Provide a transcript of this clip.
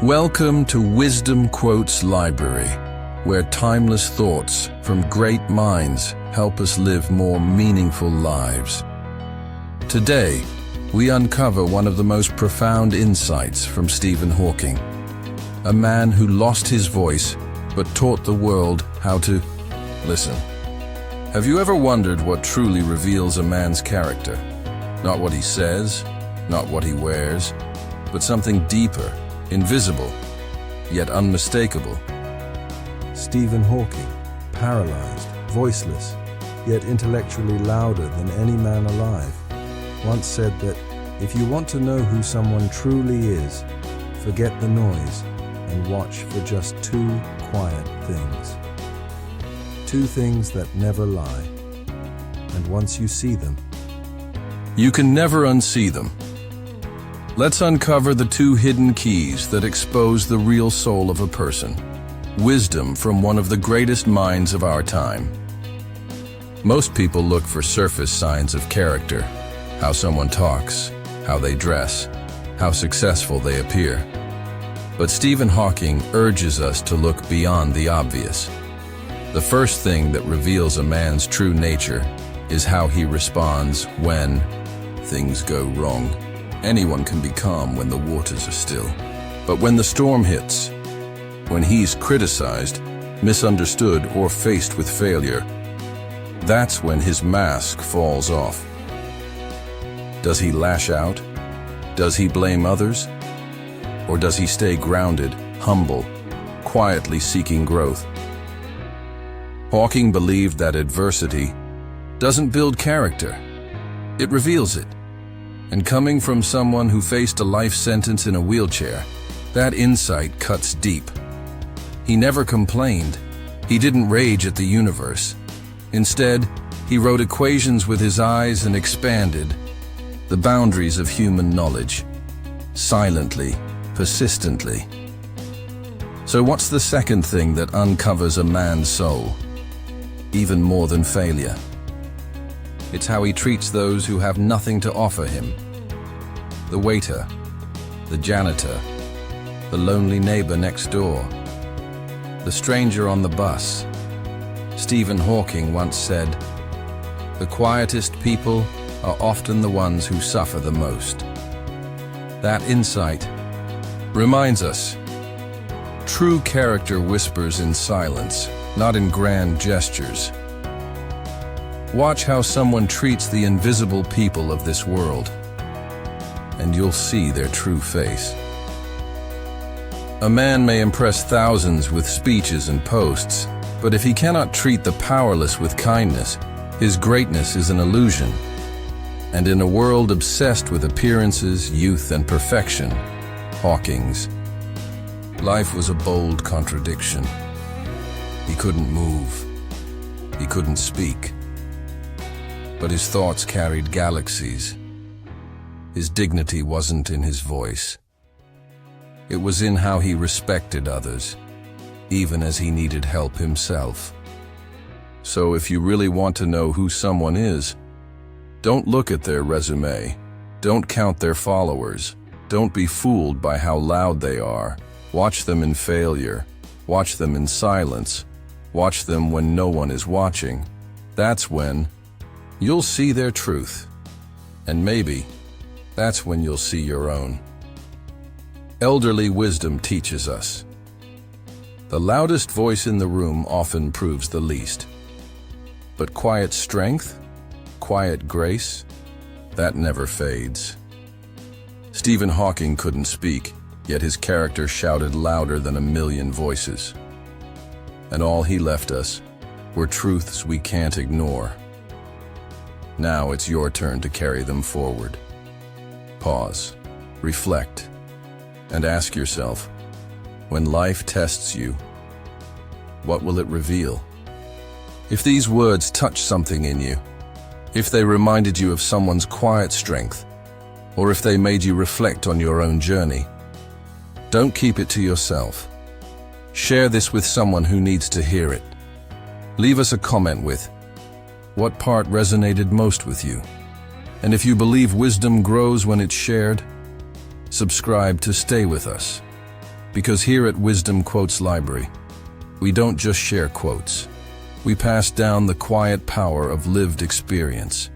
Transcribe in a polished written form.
Welcome to Wisdom Quotes Library, where timeless thoughts from great minds help us live more meaningful lives. Today, we uncover one of the most profound insights from Stephen Hawking, a man who lost his voice but taught the world how to listen. Have you ever wondered what truly reveals a man's character? Not what he says, not what he wears, but something deeper, invisible, yet unmistakable. Stephen Hawking, paralyzed, voiceless, yet intellectually louder than any man alive, once said that if you want to know who someone truly is, forget the noise and watch for just two quiet things. Two things that never lie, and once you see them, you can never unsee them. Let's uncover the two hidden keys that expose the real soul of a person. Wisdom from one of the greatest minds of our time. Most people look for surface signs of character, how someone talks, how they dress, how successful they appear. But Stephen Hawking urges us to look beyond the obvious. The first thing that reveals a man's true nature is how he responds when things go wrong. Anyone can be calm when the waters are still. But when the storm hits, when he's criticized, misunderstood, or faced with failure, that's when his mask falls off. Does he lash out? Does he blame others? Or does he stay grounded, humble, quietly seeking growth? Hawking believed that adversity doesn't build character, it reveals it. And coming from someone who faced a life sentence in a wheelchair, that insight cuts deep. He never complained. He didn't rage at the universe. Instead, he wrote equations with his eyes and expanded the boundaries of human knowledge, silently, persistently. So what's the second thing that uncovers a man's soul, even more than failure? It's how he treats those who have nothing to offer him. The waiter, the janitor, the lonely neighbor next door, the stranger on the bus. Stephen Hawking once said, "The quietest people are often the ones who suffer the most." That insight reminds us, true character whispers in silence, not in grand gestures. Watch how someone treats the invisible people of this world, and you'll see their true face. A man may impress thousands with speeches and posts, but if he cannot treat the powerless with kindness, his greatness is an illusion. And in a world obsessed with appearances, youth, and perfection, Hawking's life was a bold contradiction. He couldn't move. He couldn't speak. But his thoughts carried galaxies. His dignity wasn't in his voice. It was in how he respected others, even as he needed help himself. So if you really want to know who someone is, don't look at their resume. Don't count their followers. Don't be fooled by how loud they are. Watch them in failure. Watch them in silence. Watch them when no one is watching. That's when you'll see their truth. And maybe that's when you'll see your own. Elderly wisdom teaches us. The loudest voice in the room often proves the least. But quiet strength, quiet grace, that never fades. Stephen Hawking couldn't speak, yet his character shouted louder than a million voices. And all he left us were truths we can't ignore. Now it's your turn to carry them forward. Pause, reflect, and ask yourself, when life tests you, what will it reveal? If these words touch something in you, if they reminded you of someone's quiet strength, or if they made you reflect on your own journey, don't keep it to yourself. Share this with someone who needs to hear it. Leave us a comment with, what part resonated most with you? And if you believe wisdom grows when it's shared, subscribe to stay with us. Because here at Wisdom Quotes Library, we don't just share quotes. We pass down the quiet power of lived experience.